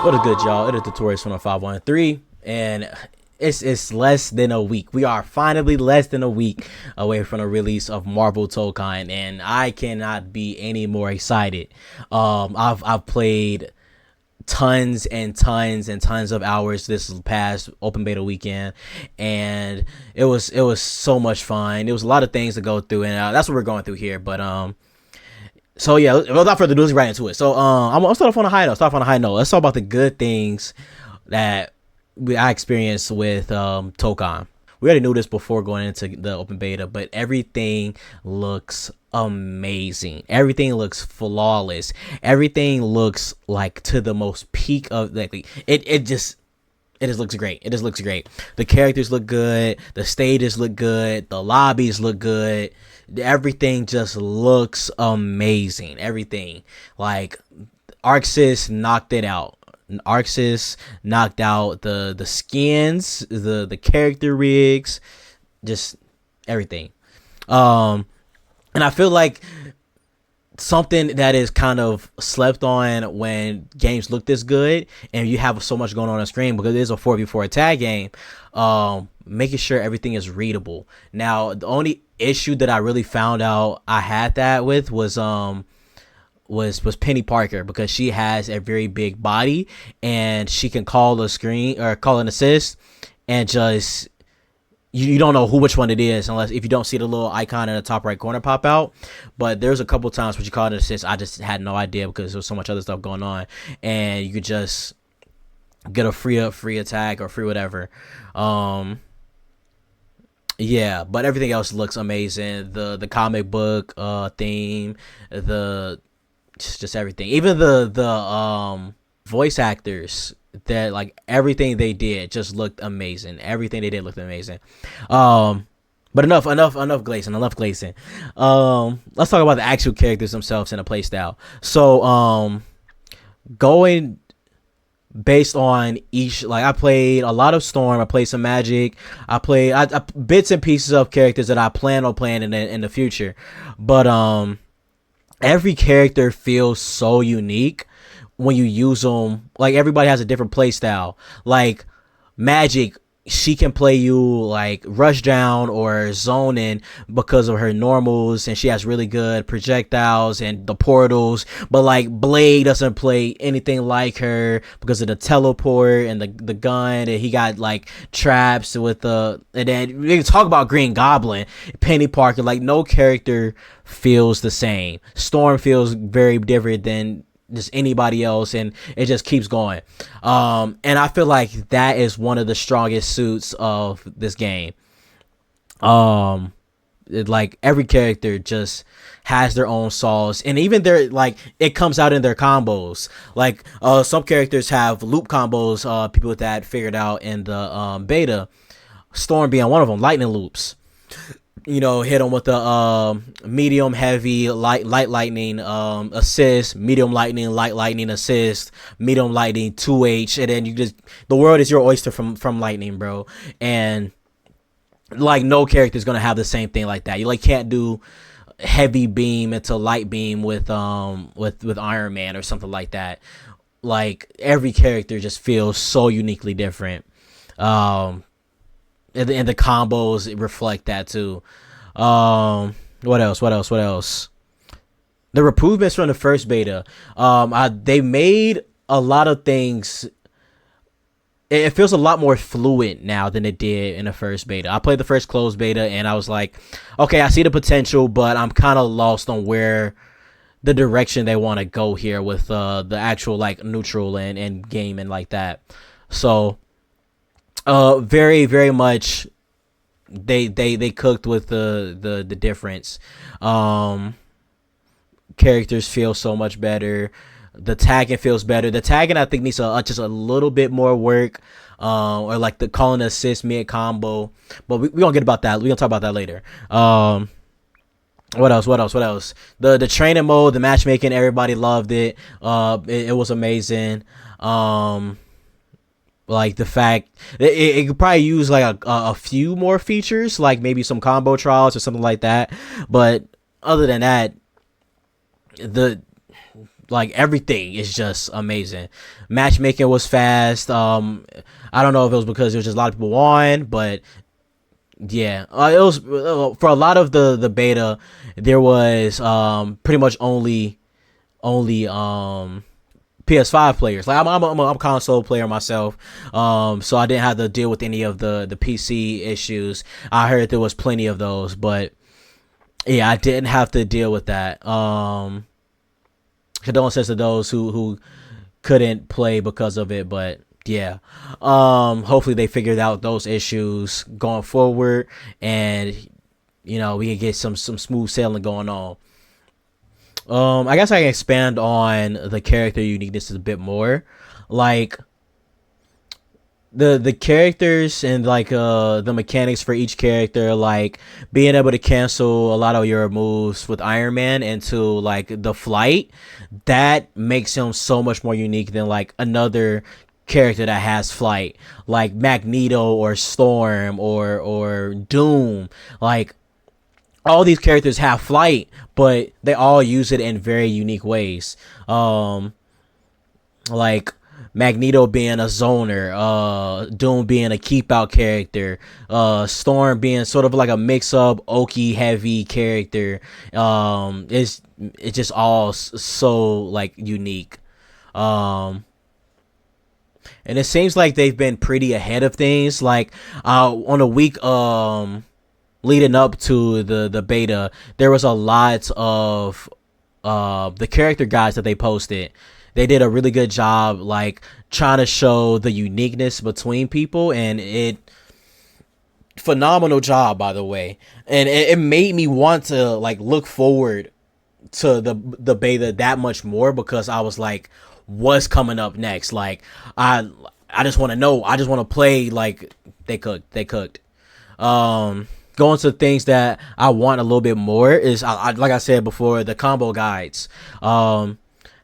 What is good, y'all? It is Tutorials from 513, and it's less than a week. We are finally less than a week away from the release of Marvel Tokon, and I cannot be any more excited. I've played tons and tons and tons of hours this past open beta weekend, and it was so much fun. There was a lot of things to go through, and that's what we're going through here. But so yeah, without further ado, let's get right into it. So I'll start off on a high note. Let's talk about the good things that I experienced with Tokon. We already knew this before going into the open beta, but everything looks amazing. Everything looks flawless. Everything looks like to the most peak of it just looks great. It just looks great. The characters look good. The stages look good. The lobbies look good. Everything just looks amazing. Everything. Like, HRS knocked it out. HRS knocked out the skins, the character rigs, just everything. And I feel like something that is kind of slept on when games look this good and you have so much going on screen, because it is a 4v4 tag game, making sure everything is readable. Now, the only issue that I really found out I had that with was Penny Parker, because she has a very big body and she can call a screen or call an assist, and just you don't know which one it is unless if you don't see the little icon in the top right corner pop out. But there's a couple times when you call an assist, I just had no idea because there was so much other stuff going on, and you could just get a free attack or free whatever. Yeah, but everything else looks amazing. The comic book theme, the just everything. Even the voice actors, that like everything they did just looked amazing. Everything they did looked amazing. But enough glazing. Let's talk about the actual characters themselves and the playstyle. So going based on each, like, I played a lot of Storm, I played some Magic, I played bits and pieces of characters that I plan on playing in the future. But every character feels so unique when you use them. Like, everybody has a different play style. Like Magic, she can play you like rush down or zone in because of her normals, and she has really good projectiles and the portals. But like Blade doesn't play anything like her because of the teleport and the gun, and he got like traps with the. And then we can talk about Green Goblin, Penny Parker. Like, no character feels the same. Storm feels very different than just anybody else, and it just keeps going. And I feel like that is one of the strongest suits of this game. Like, every character just has their own sauce, and even their, like, it comes out in their combos. Like, some characters have loop combos, people with that figured out in the beta, Storm being one of them. Lightning loops, you know, hit them with the medium heavy light lightning assist, medium lightning light lightning assist, medium lightning 2H, and then you just, the world is your oyster from lightning, bro. And like, no character is gonna have the same thing like that. You like can't do heavy beam into light beam with Iron Man or something like that. Like, every character just feels so uniquely different. And the combos reflect that too. What else? The improvements from the first beta. They made a lot of things. It feels a lot more fluid now than it did in the first beta. I played the first closed beta and I was like, okay, I see the potential, but I'm kind of lost on where the direction they want to go here with the actual like neutral and game and like that. So very, very much they cooked with the difference. Characters feel so much better. The tagging feels better. The tagging, I think, needs just a little bit more work, or like the calling assist mid combo. But we gonna get about that. We gonna talk about that later. What else? The training mode, the matchmaking, everybody loved it. It was amazing. Like, the fact it could probably use like a few more features, like maybe some combo trials or something like that. But other than that, like everything is just amazing. Matchmaking was fast. I don't know if it was because there was just a lot of people on, but yeah, it was for a lot of the beta. There was pretty much only PS5 players. Like I'm a console player myself, so I didn't have to deal with any of the PC issues. I heard there was plenty of those, but yeah, I didn't have to deal with that. Condolences to those who couldn't play because of it, but yeah, hopefully they figured out those issues going forward, and we can get some smooth sailing going on. I guess I can expand on the character uniqueness a bit more, like the characters and like the mechanics for each character, like being able to cancel a lot of your moves with Iron Man into like the flight. That makes him so much more unique than like another character that has flight, like Magneto or Storm or Doom. Like all these characters have flight, but they all use it in very unique ways. Like Magneto being a zoner, Doom being a keep out character, Storm being sort of like a mix up oaky heavy character. It's just all so like unique. And it seems like they've been pretty ahead of things. Like on a week leading up to the beta, there was a lot of the character guides that they posted. They did a really good job, like trying to show the uniqueness between people, and phenomenal job, by the way. And it made me want to like look forward to the beta that much more, because I was like, what's coming up next? Like I just want to know. I just want to play. Like they cooked. Going to things that I want a little bit more is, like I said before, the combo guides.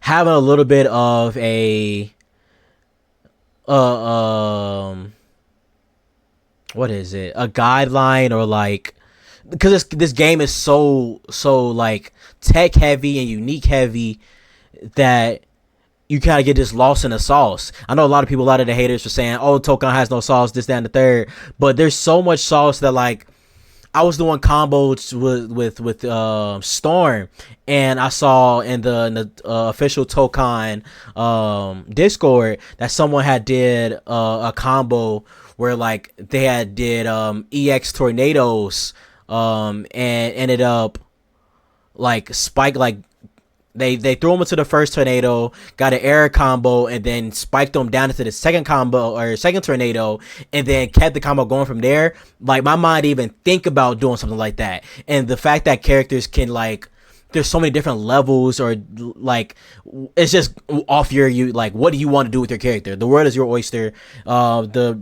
Having a little bit of a what is it? A guideline, or like, because this game is so like tech heavy and unique heavy that you kind of get just lost in the sauce. I know a lot of the haters are saying, "Oh, Tokon has no sauce, this, that, and the third," but there's so much sauce that like. I was doing combos with Storm, and I saw in the official Tokon Discord that someone had did a combo where like they had did EX tornadoes and ended up like spike, like they threw him into the first tornado, got an air combo, and then spiked him down into the second combo or second tornado, and then kept the combo going from there. Like my mind didn't even think about doing something like that. And the fact that characters can like, there's so many different levels, or like it's just off you like, what do you want to do with your character? The world is your oyster. The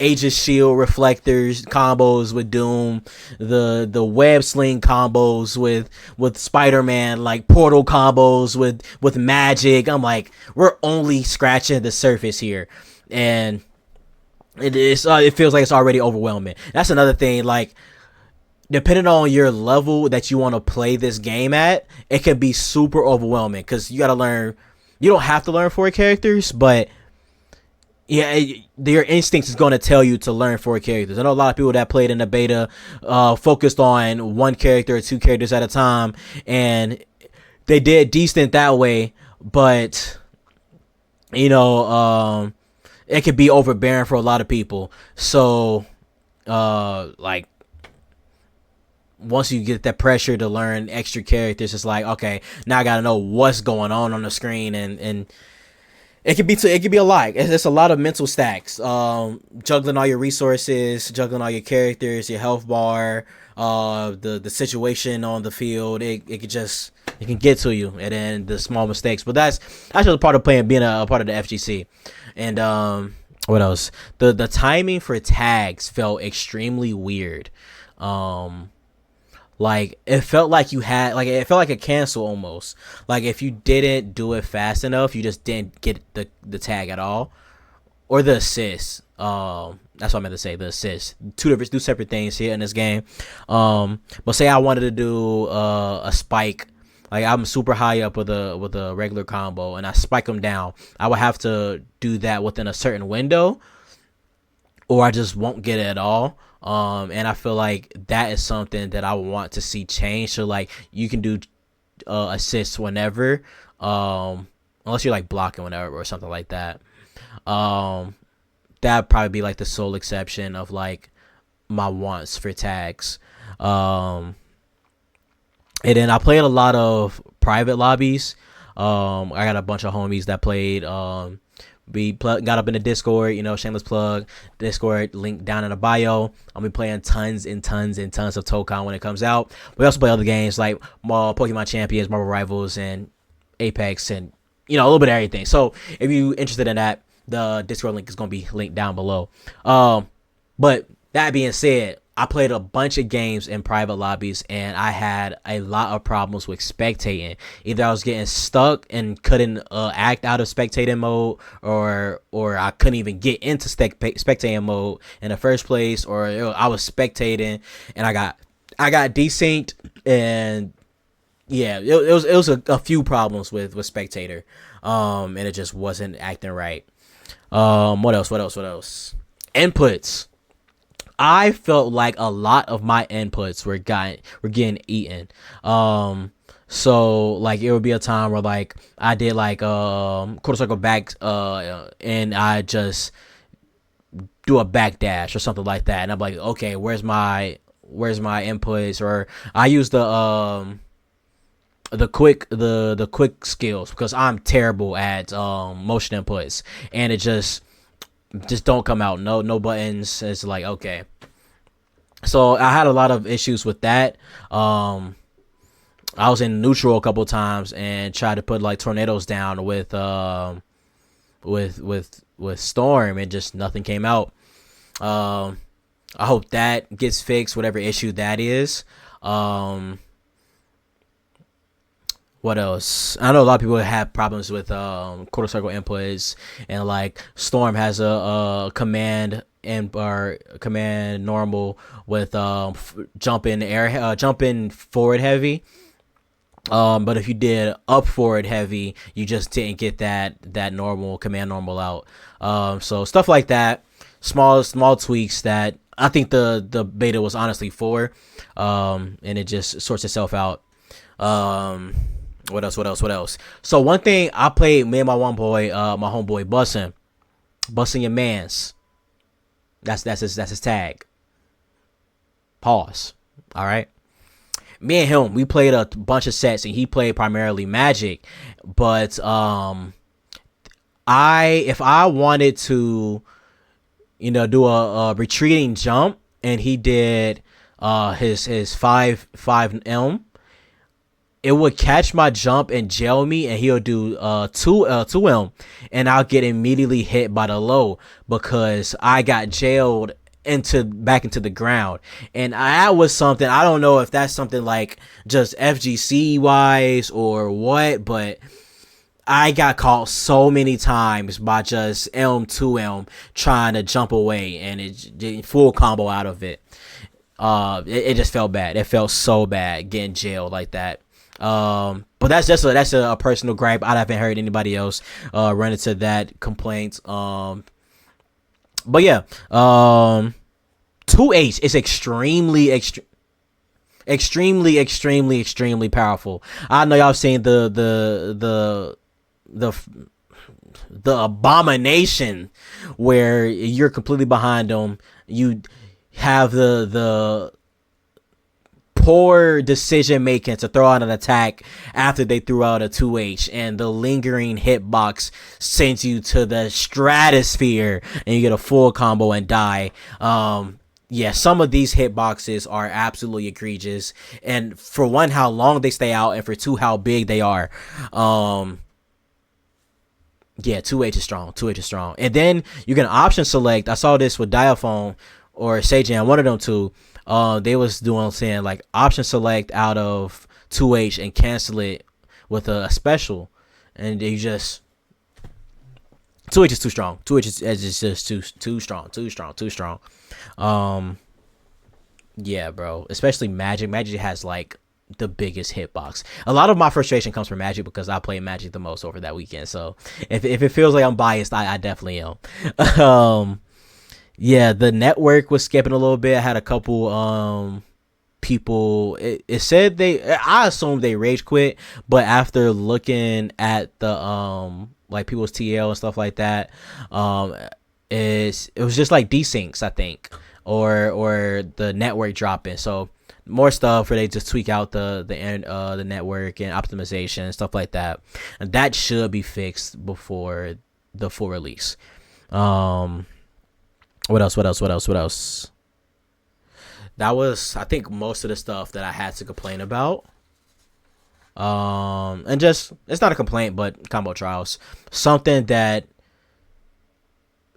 Aegis shield reflectors combos with Doom, the web sling combos with Spider-Man, like portal combos with magic. I'm like, we're only scratching the surface here, and it feels like it's already overwhelming. That's another thing, like depending on your level that you want to play this game at, it can be super overwhelming, because you got to learn. You don't have to learn 4 characters, but yeah, your instincts is going to tell you to learn 4 characters. I know a lot of people that played in the beta focused on 1 character or 2 characters at a time, and they did decent that way, but it could be overbearing for a lot of people. So like once you get that pressure to learn extra characters, it's like, okay, now I got to know what's going on the screen, and it could be a lot. It's a lot of mental stacks. Juggling all your resources, juggling all your characters, your health bar, the situation on the field. It can get to you, and then the small mistakes. But that's just a part of being a part of the FGC. And what else? The timing for tags felt extremely weird. Like it felt like it felt like a cancel almost. Like if you didn't do it fast enough, you just didn't get the tag at all, or the assist. That's what I meant to say. The assist. Two separate things here in this game. But say I wanted to do a spike like I'm super high up with a regular combo and I spike them down, I would have to do that within a certain window, or I just won't get it at all. And I feel like that is something that I want to see change. So like you can do assists whenever, unless you're like blocking whenever or something like that. That'd probably be like the sole exception of like my wants for tags. And then I played a lot of private lobbies. I got a bunch of homies that played. Got up in the Discord, shameless plug, Discord link down in the bio. I'll be playing tons and tons and tons of Tokon when it comes out. We also play other games like Pokemon Champions, Marvel Rivals, and Apex, and a little bit of everything. So if you're interested in that, the Discord link is going to be linked down below. But that being said, I played a bunch of games in private lobbies, and I had a lot of problems with spectating. Either I was getting stuck and couldn't act out of spectating mode, or I couldn't even get into spectating mode in the first place, or I was spectating and I got desynced, and yeah, it was a few problems with spectator, and it just wasn't acting right. What else? Inputs. I felt like a lot of my inputs were getting eaten. So like it would be a time where like I did like quarter circle back and I just do a back dash or something like that, and I'm like, okay, where's my inputs? Or I use the quick skills, because I'm terrible at motion inputs, and it just don't come out. No buttons. It's like, okay. So I had a lot of issues with that. I was in neutral a couple times and tried to put like tornadoes down with Storm, and just nothing came out. I hope that gets fixed, whatever issue that is. What else? I know a lot of people have problems with quarter circle inputs, and like Storm has a command command normal with jumping forward heavy. But if you did up forward heavy, you just didn't get that normal command normal out. So stuff like that, small tweaks that I think the beta was honestly for, and it just sorts itself out. What else? So one thing I played, me and my homeboy Bussin' your mans. That's his tag. Pause. All right. Me and him, we played a bunch of sets, and he played primarily Magic. But if I wanted to, do a retreating jump, and he did his 5-5M, it would catch my jump and jail me, and he'll do 2M, and I'll get immediately hit by the low because I got jailed back into the ground. And that was something, I don't know if that's something like just FGC wise or what, but I got caught so many times by just 2M trying to jump away, and it full combo out of it. It just felt bad. It felt so bad getting jailed like that. But that's a personal gripe. I haven't heard anybody else run into that complaint. But yeah, 2H is extremely powerful. I know y'all seen the abomination where you're completely behind them. You have the poor decision making to throw out an attack after they threw out a 2H, and the lingering hitbox sends you to the stratosphere, and you get a full combo and die. Yeah, some of these hitboxes are absolutely egregious, and for one, how long they stay out, and for two, how big they are. Yeah, 2H is strong. And then you can option select. I saw this with Diaphone or Seijan, one of them two. They was saying like option select out of 2H and cancel it with a special, and they just 2H is too strong. 2H is just too strong. Yeah, bro. Especially Magic. Magic has like the biggest hitbox. A lot of my frustration comes from Magic because I played Magic the most over that weekend. So if it feels like I'm biased, I definitely am. Yeah, the network was skipping a little bit. I had a couple people, it said I assumed they rage quit, but after looking at the like people's TL and stuff like that, it was just like desyncs, I think, or the network dropping. So more stuff where they just tweak out the network and optimization and stuff like that, and that should be fixed before the full release. What else? That was, I think, most of the stuff that I had to complain about. And just, it's not a complaint, but combo trials, something that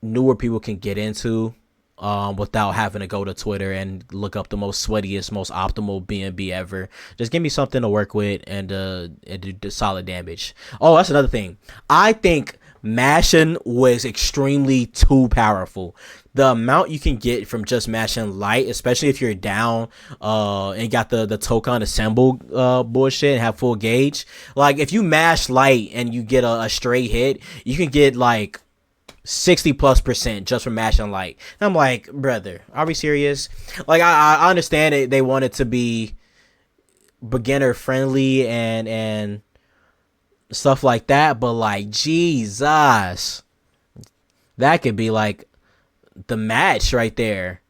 newer people can get into, without having to go to Twitter and look up the most sweatiest, most optimal BNB ever. Just give me something to work with and do solid damage. Oh, that's another thing. I think mashing was extremely too powerful. The amount you can get from just mashing light, especially if you're down and got the Tokon assemble bullshit and have full gauge. Like, if you mash light and you get a straight hit, you can get like 60+% just from mashing light. And I'm like, brother, are we serious? Like, I understand it. They want it to be beginner friendly and stuff like that, but like, Jesus, that could be like the match right there.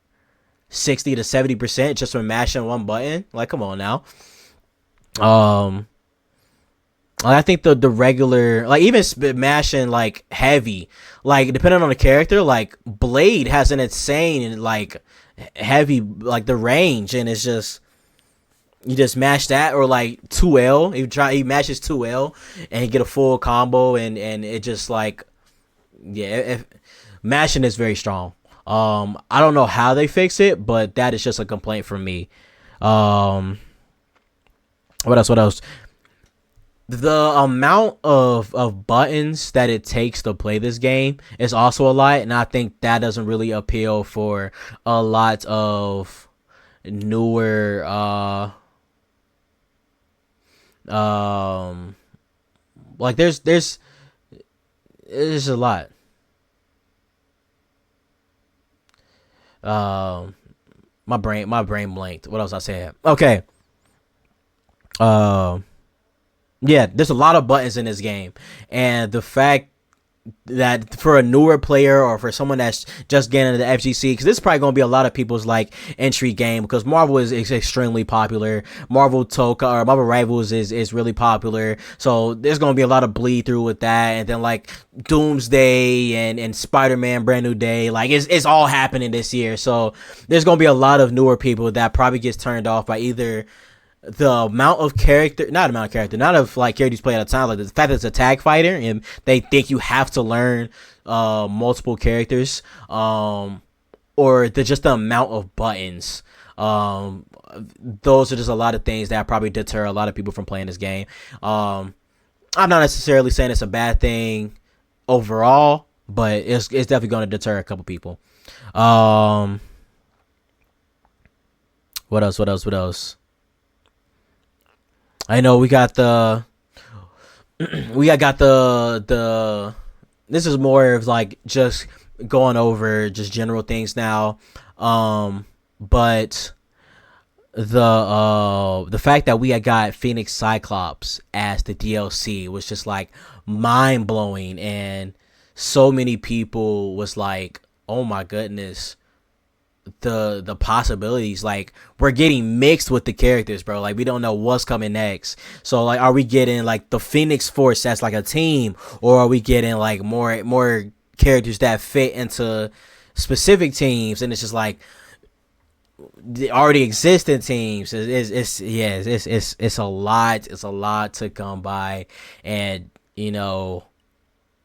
60 to 70% just from mashing one button. Like, come on now. I think the regular, like, even mashing like heavy, like depending on the character, like Blade has an insane like heavy, like the range, and it's just, you just mash that, or like 2L. He mashes 2L and he get a full combo, and it just like, yeah, mashing is very strong. I don't know how they fix it, but that is just a complaint from me. What else? The amount of buttons that it takes to play this game is also a lot, and I think that doesn't really appeal for a lot of newer like there's a lot. My brain blanked. What else I said? Okay. Yeah, there's a lot of buttons in this game, and the fact that for a newer player or for someone that's just getting into the FGC, because this is probably going to be a lot of people's like entry game, because Marvel is extremely popular. Marvel Tokon or Marvel Rivals is really popular, so there's going to be a lot of bleed through with that. And then like Doomsday and Spider-Man Brand New Day, like it's all happening this year, so there's going to be a lot of newer people that probably gets turned off by either the amount of characters played at a time, like the fact that it's a tag fighter and they think you have to learn multiple characters, or just the amount of buttons. Those are just a lot of things that probably deter a lot of people from playing this game. I'm not necessarily saying it's a bad thing overall, but it's definitely going to deter a couple people. What else? I know we got the this is more of like just going over just general things now, but the fact that we had got Phoenix Cyclops as the DLC was just like mind blowing, and so many people was like, oh my goodness, the possibilities. Like, we're getting mixed with the characters, bro. Like, we don't know what's coming next. So like, are we getting like the Phoenix Force as like a team, or are we getting like more characters that fit into specific teams? And it's just like the already existing teams. It's a lot to come by, and you know,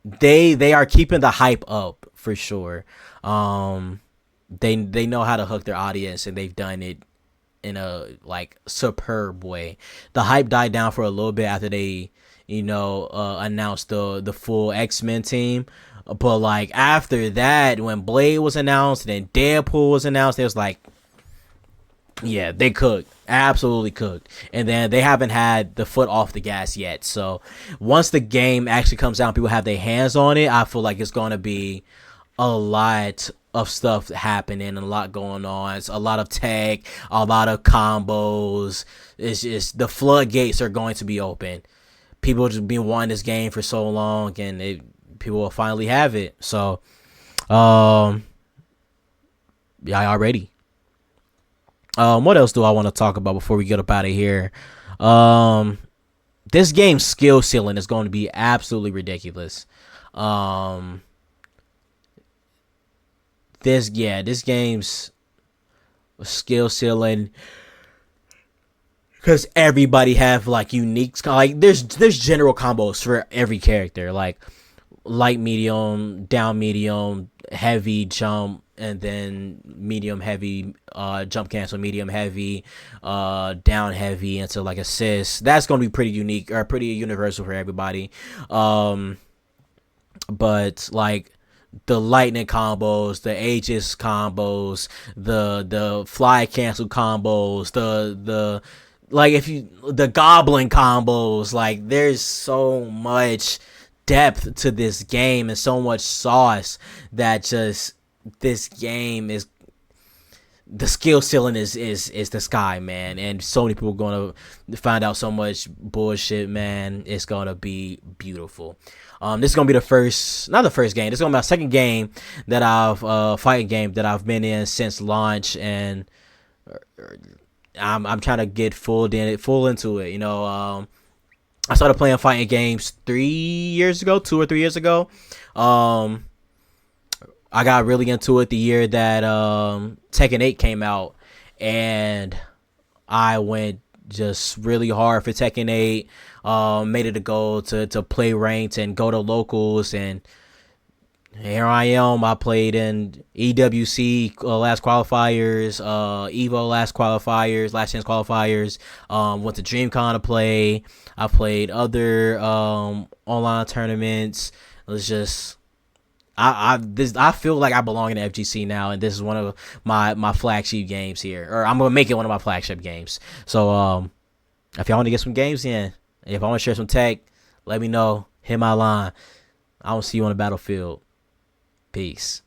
they are keeping the hype up for sure. They know how to hook their audience, and they've done it in a like superb way. The hype died down for a little bit after they, announced the full X-Men team. But like after that, when Blade was announced and then Deadpool was announced, it was like, Yeah, they cooked. Absolutely cooked. And then they haven't had the foot off the gas yet. So once the game actually comes out and people have their hands on it, I feel like it's going to be a lot of stuff happening and a lot going on. It's a lot of tech, a lot of combos. It's just the floodgates are going to be open. People have just been wanting this game for so long, and people will finally have it. So, um, yeah, y'all ready? What else do I want to talk about before we get up out of here? Um, this game's skill ceiling is going to be absolutely ridiculous. Um, this game's skill ceiling, because everybody have like unique, like there's general combos for every character, like light, medium, down, medium, heavy, jump, and then medium, heavy, jump cancel, medium, heavy, down, heavy into like assist. That's gonna be pretty unique or pretty universal for everybody. But like the lightning combos, the Aegis combos, the fly cancel combos, the like if you the goblin combos, like there's so much depth to this game and so much sauce that just this game is the skill ceiling is the sky, man, and so many people are gonna find out so much bullshit, man. It's gonna be beautiful. This is gonna be the first, not the first game. This is gonna be my second game that I've fighting game that I've been in since launch, and I'm trying to get full into it. I started playing fighting games 3 years ago, 2 or 3 years ago. I got really into it the year that Tekken 8 came out, and I went just really hard for Tekken 8. Made it a goal to play ranked and go to locals, and here I am. I played in EWC last qualifiers, Evo last qualifiers, last chance qualifiers. Went to DreamCon to play. I played other online tournaments. It was just I feel like I belong in the FGC now, and this is one of my flagship games here, or I'm gonna make it one of my flagship games. So if y'all want to get some games in, if I want to share some tech, let me know. Hit my line. I will see you on the battlefield. Peace.